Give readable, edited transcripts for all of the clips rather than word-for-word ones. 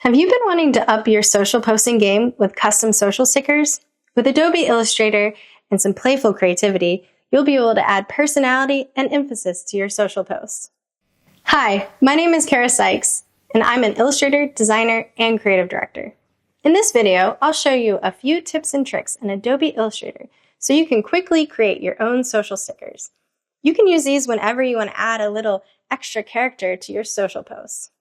Have you been wanting to up your social posting game with custom social stickers? With Adobe Illustrator and some playful creativity, you'll be able to add personality and emphasis to your social posts. Hi, my name is Kara Sykes, and I'm an illustrator, designer, and creative director. In this video, I'll show you a few tips and tricks in Adobe Illustrator so you can quickly create your own social stickers. You can use these whenever you want to add a little extra character to your social posts.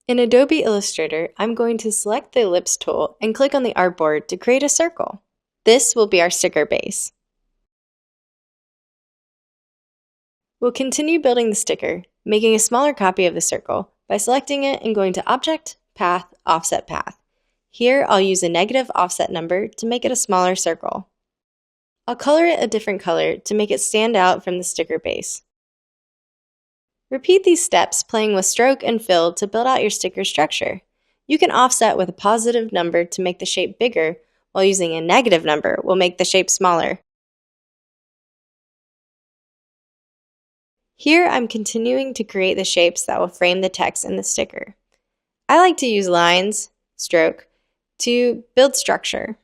In Adobe Illustrator, I'm going to select the Ellipse tool and click on the artboard to create a circle. This will be our sticker base. We'll continue building the sticker, making a smaller copy of the circle by selecting it and going to Object, Path, Offset Path. Here, I'll use a negative offset number to make it a smaller circle. I'll color it a different color to make it stand out from the sticker base. Repeat these steps, playing with stroke and fill to build out your sticker structure. You can offset with a positive number to make the shape bigger, while using a negative number will make the shape smaller. Here, I'm continuing to create the shapes that will frame the text in the sticker. I like to use lines, stroke, to build structure.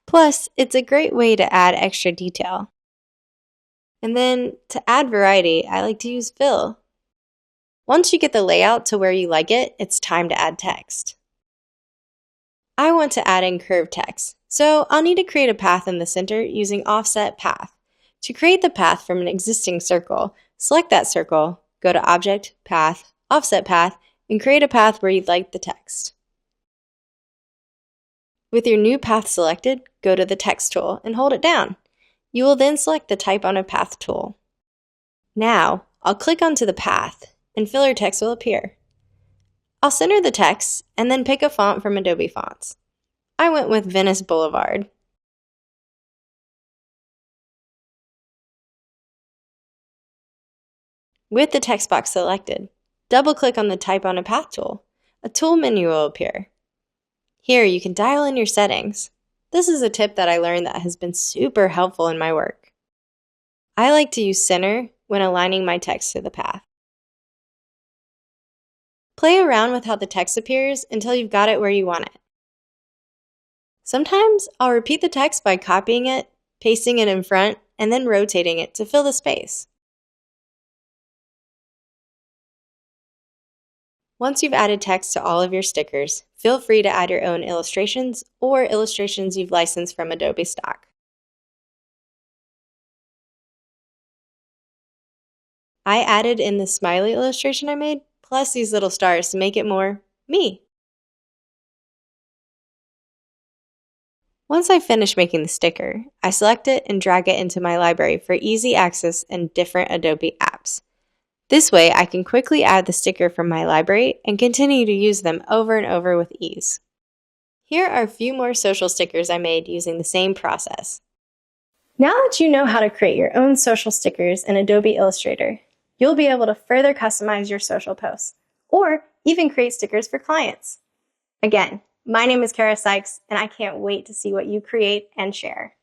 Plus, it's a great way to add extra detail. And then, to add variety, I like to use fill. Once you get the layout to where you like it, it's time to add text. I want to add in curved text, so I'll need to create a path in the center using Offset Path. To create the path from an existing circle, select that circle, go to Object, Path, Offset Path, and create a path where you'd like the text. With your new path selected, go to the Text tool and hold it down. You will then select the Type on a Path tool. Now, I'll click onto the path, and filler text will appear. I'll center the text, and then pick a font from Adobe Fonts. I went with Venice Boulevard. With the text box selected, double-click on the Type on a Path tool. A tool menu will appear. Here, you can dial in your settings. This is a tip that I learned that has been super helpful in my work. I like to use center when aligning my text to the path. Play around with how the text appears until you've got it where you want it. Sometimes I'll repeat the text by copying it, pasting it in front, and then rotating it to fill the space. Once you've added text to all of your stickers, feel free to add your own illustrations or illustrations you've licensed from Adobe stock. I added in the smiley illustration I made, plus these little stars to make it more me. Once I finish making the sticker, I select it and drag it into my library for easy access in different Adobe apps. This way, I can quickly add the sticker from my library and continue to use them over and over with ease. Here are a few more social stickers I made using the same process. Now that you know how to create your own social stickers in Adobe Illustrator, you'll be able to further customize your social posts, or even create stickers for clients. Again, my name is Kara Sykes, and I can't wait to see what you create and share.